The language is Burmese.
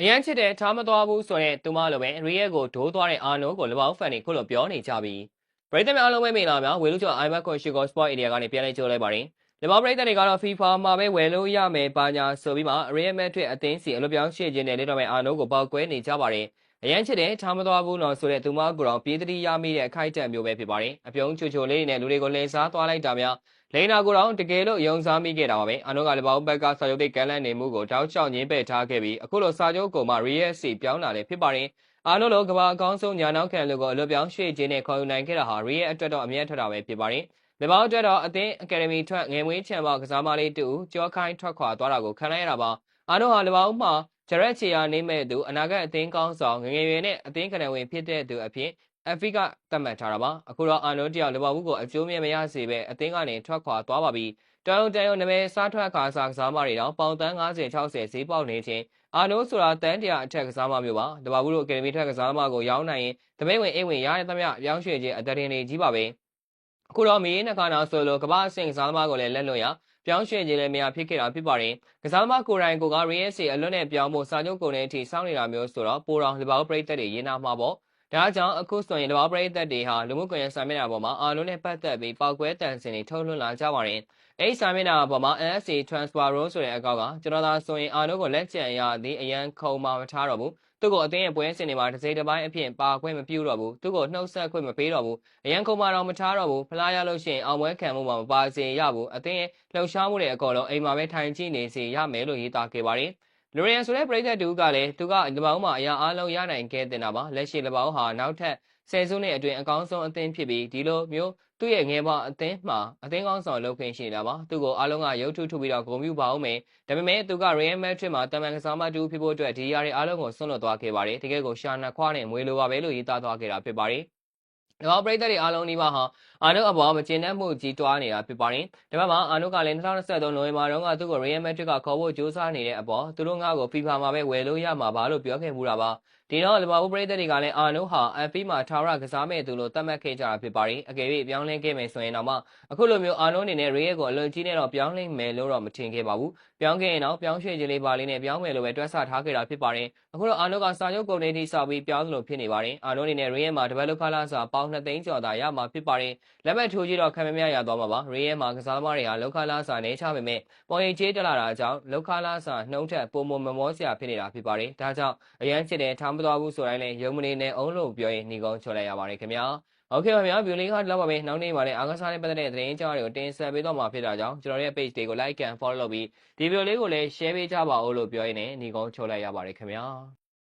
အရန်ချစ်တဲ့ထားမသွားဘူးဆိုတဲ့သူမလိုပဲရီယက်ကိုဒိုးသွားတဲ့အာနိုးကိုလပောင်းဖန်တွေခုလိုပြောနေကြပြီပရိသတ်များအားလုံးပဲမင်္ဂလာများဝေလူကျော် iMac ကိုရှီကို Sport Area ကနေပြန်လည်ကြိုလိုက်ပါတယ်လပောင်းပရိသတ်တွေကတော့ FIFA မှာပဲဝယ်လို့ရမယ်ပါညာဆိုပြီးမှ Real Madrid အသင်းစီအလွတ်ပြောင်းရှေ့ခြင်းနဲ့လက်တော်မဲ့အာနိုးကိုပေါက်ကွဲနေကြပါတယ်အရန်ချစ်တဲ့ထားမသွားဘူးနော်ဆိုတဲ့သူမကိုတော့ပြည်သတိရမိတဲ့အခိုက်အတန့်မျိုးပဲဖြစ်ပါတယ်အပြုံးချိုချိုလေးနဲ့လူတွေကိုလှည့်စားသွားလိုက်တာများလိန်နာကိုတော့တကယ်လို့ယုံစားမိခဲ့တာပါပဲအာနိုးကလပောင်းဘက်ကစာချုပ်တိတ်ကမ်းလှမ်းနေမှုကိုတောက်လျှောက်ညင်းပယ်ထားခဲ့ပြီးအခုလိုစာချုပ်ကိုမှ Real စီပြောင်းလာတယ်ဖြစ်ပါတယ်အာနိုးလိုကဘာအကောင်းဆုံးညာနောက်ခံလူကိုအလွတ်ပြောင်းရွှေ့ခြင်းနဲ့ခေါ်ယူနိုင်ခဲ့တာဟာ Real အတွက်တော့အမြတ်ထွက်တာပဲဖြစ်ပါတယ်လပောင်းအတွက်တော့အသင်းအကယ်ဒမီထွက်ငယ်မွေးချန်ပါကစားမလေးတူကြောခိုင်းထွက်ခွာသွားတာကိုခံလိုက်ရတာပါအာနိုးဟာလပောင်းမှာဂျရက်ချီယာနေမဲ့သူအနာဂတ်အသင်းကောင်းဆောင်ငငယ်ရွယ်နဲ့အသင်းကဏ္ဍဝင်ဖြစ်တဲ့သူအဖြစ်FV ကသတ်မှတ်ထားတာပါအခုတော့အာနိုးတယောက်လပောင်းကိုအကျိုးမြတ်မရစေပဲအသင်းကနေထွက်ခွာသွားပါပြီတန်ရုံနာမည်စားထွက်ခါစားကစားမတွေတော့ပေါင်တန်း50-60ဈေးပေါက်နေခြင်းအာနိုးဆိုတာတန်းတရာအထက်ကစားမမျိုးပါတဘာဘူးတို့အကယ်ဒမီထက်ကစားမကိုရောင်းနိုင်ရင်တမိတ်ဝင်အိမ်ဝင်ရတဲ့သမျှပြောင်းရွှေ့ခြင်းအတရင်တွေကြီးပါပဲအခုတော့မီးနှစ်ခါနာဆိုလိုကမ္ဘာအဆင့်ကစားသမားကိုလည်းလက်လွတ်ရပြောင်းရွှေ့ခြင်းလည်းမရဖြစ်ခဲ့တာဖြစ်ပါတယ်ကစားသမားကိုယ်တိုင်ကိုက Real စီအလွတ်နဲ့ပြောင်းဖို့စာချုပ်ကုန်တဲ့အထိစောင့်နေတာမျိုးဆိုတော့ပိုတော်လပောင်းပရိသတ်တွေရေးနာမှာပေါ့ဒါကြောင့်အခုဆိုရင်လပောင်းပရိသတ်တွေဟာလူမှုကွန်ရက်စာမျက်နှာပေါ်မှာအာလုံးနဲ့ပတ်သက်ပြီးပောက်ကွဲတန်စင်တွေထုတ်လွှင့်လာကြပါတယ်အဲ့စာမျက်နှာပေါ်မှာ NSA Transfer Row ဆိုတဲ့အကောင့်ကကျွန်တော်သာဆိုရင်အာနိုးကိုလက်ကျန်ရသည်အရန်ခုံမှမထားတော့ဘူးသူ့ကိုအသင်းရဲ့ပွဲစဉ်တွေမှာတစ်စိတ်တစ်ပိုင်းအဖြစ်ပါခွင့်မပြုတော့ဘူးသူ့ကိုနှုတ်ဆက်ခွင့်မပေးတော့ဘူးအရန်ခုံမှတော့မထားတော့ဘူးဖလားရလို့ရှိရင်အောင်ပွဲခံမှုမှာမပါစေရဘူးအသင်းရဲ့လှုပ်ရှားမှုတွေအကုန်လုံးအိမ်မှာပဲထိုင်ကြည့်နေစေရမယ်လို့ရေးသားခဲ့ပါတယ်လူရီယန်ဆိုတဲ့ပရိသတ်တူကလည်းသူကလပောင်းမှာအရာအားလုံးရနိုင်ခဲ့တင်တာပါလက်ရှိလပောင်းဟာနောက်ထပ်ဆယ်စုနှစ်အတွင်းအကောင်းဆုံးအသင်းဖြစ်ပြီးဒီလိုမျိုးသူ့ရဲ့ငယ်ဘဝအသင်းမှာအသင်းကောင်းဆောင်လုပ်ခွင့်ရှိနေတာပါသူ့ကိုအားလုံးကရုပ်ထုထုပြီးတော့ဂုဏ်ပြုပါအောင်မယ်ဒါပေမဲ့သူက Real Madrid မှာတမန်ကစားမတူဖြစ်ဖို့အတွက်ဒီຢာတွေအားလုံးကိုဆွန့်လွတ်သွားခဲ့ပါတယ်တကယ်ကိုရှာနှစ်ခွားနဲ့မွေလိုပါပဲလို့ရေးသားသွားခဲ့တာဖြစ်ပါတယ်ဒီမှာပရိသတ်တွေအားလုံးဒီမှာဟာအာနိုးအပေါ်မကျင်တတ်မှုကြီးတွားနေတာဖြစ်ပါတယ်ဒီမှာအာနိုးကလည်း2023နိုဝင်ဘာတုန်းကသူ့ကို Real Madrid ကခေါ်ဖို့ကြိုးစားနေတဲ့အပေါ်သူတို့ငါ့ကို FIFA မှာပဲဝယ်လို့ရမှာပါလို့ပြောခဲ့မှုတာပါဒီတော့လပောင်းပရိသတ်တွေကလည်းအာနိုးဟာ FP မှာထာဝရကစားမဲ့သူလို့သတ်မှတ်ခဲ့ကြတာဖြစ်ပါတယ်အကယ်၍ပြောင်းလဲခဲ့မယ်ဆိုရင်တော့မှအခုလိုမျိုးအာနိုးအနေနဲ့ Real ကိုအလွန်ကြီးနဲ့တော့ပြောင်းလဲမယ်လို့တော့မထင်ခဲ့ပါဘူးပြောင်းခဲ့ရင်တော့ပြောင်းရွှေ့ခြင်းလေးပါလေးနဲ့ပြောင်းမယ်လို့ပဲတွက်ဆထားခဲ့တာဖြစ်ပါတယ်အခုတော့အာနိုးကစာချုပ်ကုန်နေထိစောက်ပြီးပြောင်းသလိုဖြစ်နေပါတယ်အာနိုးအနေနဲ့ Real မှာတပတ်လောက်ခလာစာပေါင်း2သိန်းကျော်သာရမှာဖြစ်ပါတယ်လက်မှတ်ထိုးကြည့်တော့ခံမများရသွားမှာပါ Real မှာကစားသမားတွေဟာလောက်ခလာစာနေချပေမဲ့ပေါ်ရင်ကျေးတက်လာတာကြောင့်လောက်ခလာစာနှုံးထက်ပုံမမမောစရာဖြစ်နေတာဖြစ်ပါတယ်ဒါကြောင့်အရန်ချစ်တဲ့ထားမသွားဘူးဆိုတိုင်းလည်းရုံမနေနဲ့အောင်လို့ပြောရင်ညီကုန်းချော်လိုက်ရပါတယ်ခင်ဗျာโอเคပါဗျာဗီဒီယိုလေးကတော့ပါပဲနောက်နေ့မှာလည်းအားကစားနဲ့ပတ်သက်တဲ့သတင်းကြောင်းတွေကိုတင်ဆက်ပေးတော့မှာဖြစ်တာကြောင့်ကျွန်တော်ရဲ့ page တွေကို like and follow လုပ်ပြီးဒီဗီဒီယိုလေးကိုလည်း share ပေးကြပါဦးလို့ပြောရင်းနဲ့ညီကုန်းချော်လိုက်ရပါတယ်ခင်ဗျာ